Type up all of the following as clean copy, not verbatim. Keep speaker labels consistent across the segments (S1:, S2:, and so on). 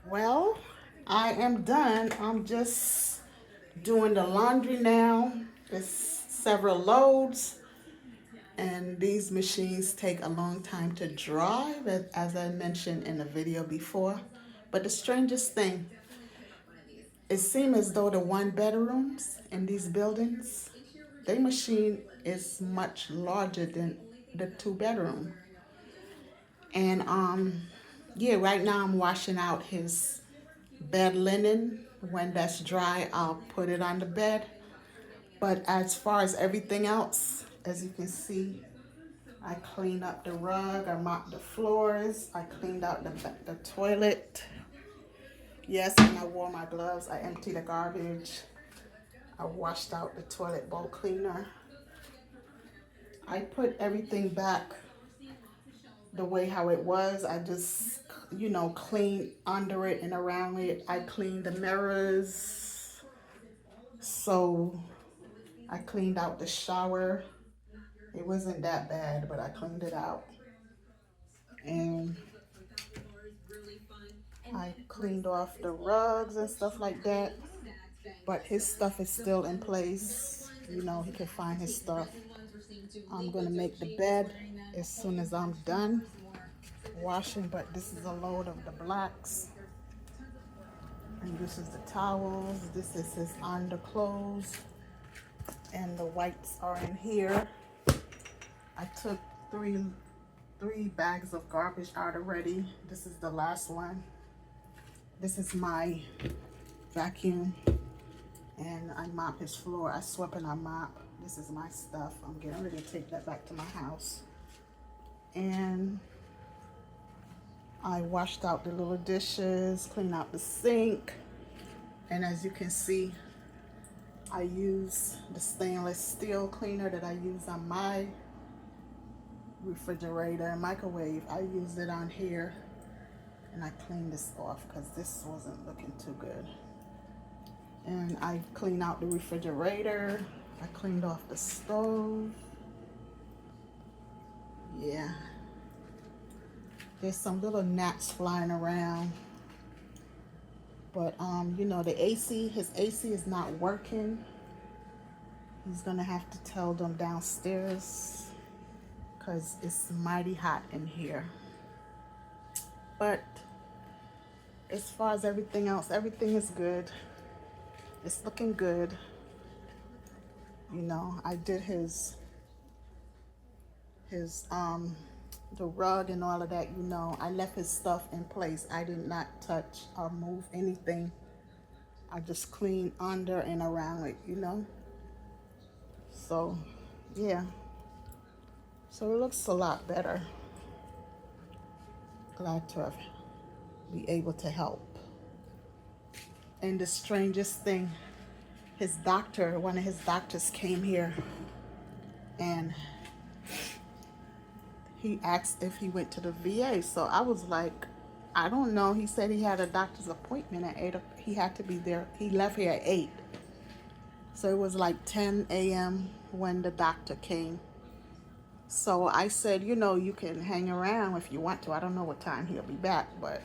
S1: Well, I am done. I'm just doing the laundry now. It's several loads, and these machines take a long time to dry, as I mentioned in the video before. But the strangest thing, it seems as though the one bedrooms in these buildings, their machine is much larger than the two bedroom. And yeah, right now I'm washing out his bed linen. When that's dry, I'll put it on the bed. But as far as everything else, as you can see, I cleaned up the rug, I mopped the floors, I cleaned out the toilet. Yes, and I wore my gloves. I emptied the garbage. I washed out the toilet bowl cleaner. I put everything back the way how it was. I just, cleaned under it and around it. I cleaned the mirrors. So I cleaned out the shower. It wasn't that bad, but I cleaned it out. And I cleaned off the rugs and stuff like that. But his stuff is still in place. He can find his stuff. I'm gonna make the bed as soon as I'm done washing, but this is a load of the blacks. And this is the towels. This is his underclothes. And the whites are in here. I took three bags of garbage out already. This is the last one. This is my vacuum. And I mop his floor. I sweep and I mop. This is my stuff. I'm getting ready to take that back to my house. And I washed out the little dishes, cleaned out the sink. And as you can see, I use the stainless steel cleaner that I use on my refrigerator and microwave. I used it on here, and I cleaned this off because this wasn't looking too good. And I cleaned out the refrigerator. I cleaned off the stove. Yeah. There's some little gnats flying around. But the AC, his AC is not working. He's gonna have to tell them downstairs because it's mighty hot in here. But as far as everything else, everything is good. It's looking good. I did his the rug and all of that. I left his stuff in place. I did not touch or move anything. I just cleaned under and around it. So yeah, so it looks a lot better. Glad to be able to help. And the strangest thing, one of his doctors came here, and he asked if he went to the VA. So I was like, I don't know. He said he had a doctor's appointment at 8. He had to be there. He left here at 8. So it was like 10 a.m. when the doctor came. So I said, you can hang around if you want to. I don't know what time he'll be back, but,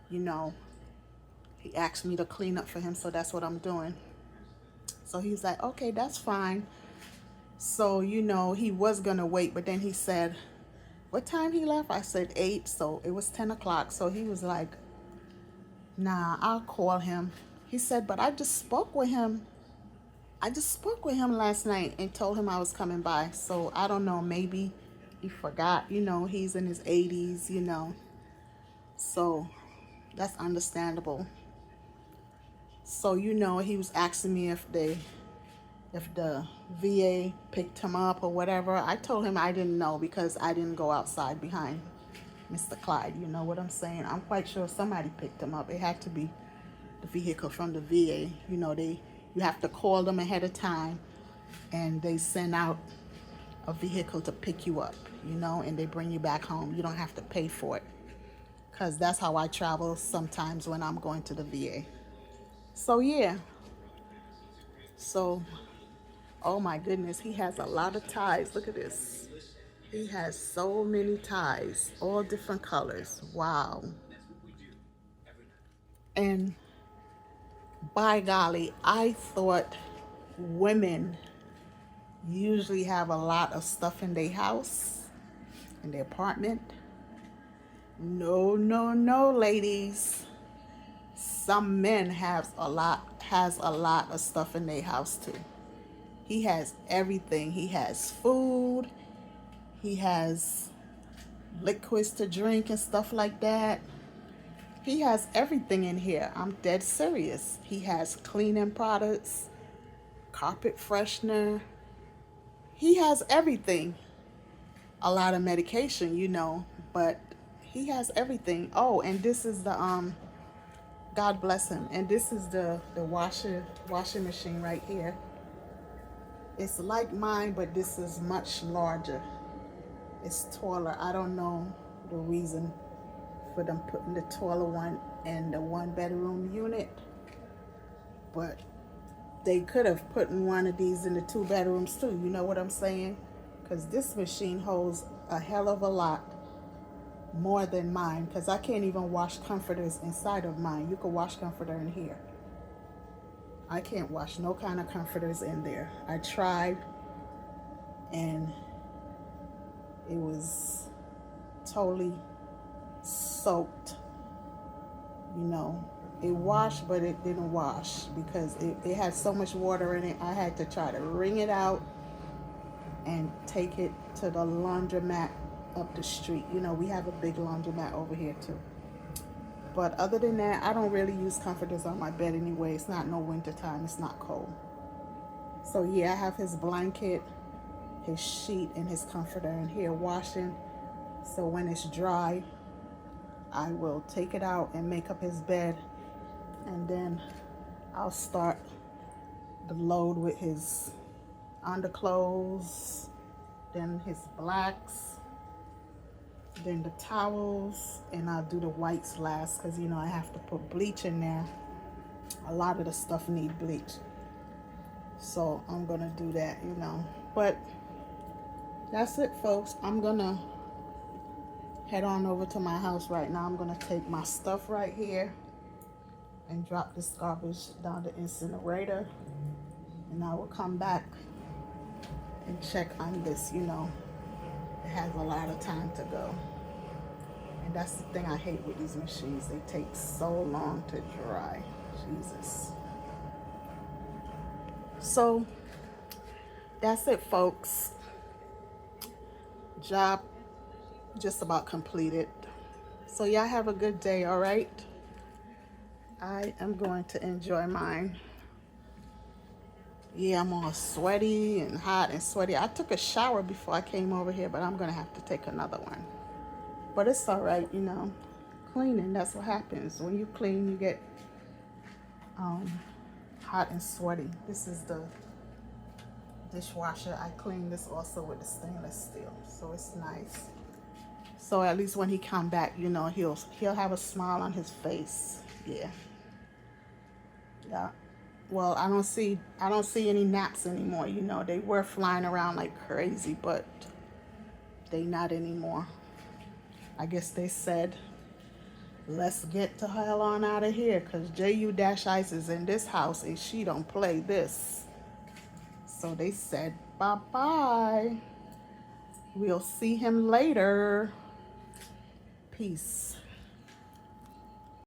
S1: he asked me to clean up for him, so that's what I'm doing. So he's like, okay, that's fine. So, he was going to wait, but then he said, what time he left? I said 8, so it was 10 o'clock. So he was like, nah, I'll call him. He said, but I just spoke with him. Last night and told him I was coming by. So I don't know, maybe he forgot, he's in his 80s, So that's understandable. So, he was asking me if the VA picked him up or whatever. I told him I didn't know because I didn't go outside behind Mr. Clyde. You know what I'm saying? I'm quite sure somebody picked him up. It had to be the vehicle from the VA. You have to call them ahead of time, and they send out a vehicle to pick you up, and they bring you back home. You don't have to pay for it, because that's how I travel sometimes when I'm going to the VA. So, yeah. So, oh my goodness, he has a lot of ties. Look at this. He has so many ties, all different colors. Wow. And by golly, I thought women usually have a lot of stuff in their house, in their apartment. No, no, no, ladies. Some men has a lot of stuff in their house too. He has everything. He has food. He has liquids to drink and stuff like that. He has everything in here. I'm dead serious. He has cleaning products, carpet freshener. He has everything. A lot of medication, but he has everything. Oh, and this is the God bless him. And this is the washing machine right here. It's like mine, but this is much larger. It's taller. I don't know the reason for them putting the taller one in the 1-bedroom unit, but they could have put one of these in the 2 bedrooms too. You know what I'm saying? Because this machine holds a hell of a lot more than mine, because I can't even wash comforters inside of mine. You can wash comforter in here. I can't wash no kind of comforters in there. I tried, and it was totally soaked. It washed, but it didn't wash because it had so much water in it. I had to try to wring it out and take it to the laundromat up the street. We have a big laundromat over here too. But other than that, I don't really use comforters on my bed anyway. It's not no winter time. It's not cold. So yeah, I have his blanket, his sheet, and his comforter in here washing. So when it's dry, I will take it out and make up his bed. And then I'll start the load with his underclothes, then his blacks, then the towels, and I'll do the whites last because I have to put bleach in there. A lot of the stuff need bleach, so I'm gonna do that. But that's it, folks. I'm gonna head on over to my house right now. I'm gonna take my stuff right here and drop this garbage down the incinerator, and I will come back and check on this. It has a lot of time to go. And that's the thing I hate with these machines. They take so long to dry. Jesus. So that's it, folks. Job just about completed. So y'all have a good day, all right? I am going to enjoy mine. Yeah, I'm all sweaty and hot and sweaty. I took a shower before I came over here, but I'm going to have to take another one. But it's all right, Cleaning, that's what happens. When you clean, you get hot and sweaty. This is the dishwasher. I clean this also with the stainless steel, so it's nice. So at least when he come back, he'll have a smile on his face. Yeah. Well, I don't see any naps anymore. They were flying around like crazy, but they not anymore. I guess they said, let's get the hell on out of here, because Ju-Ice is in this house and she don't play this. So they said bye-bye. We'll see him later. Peace.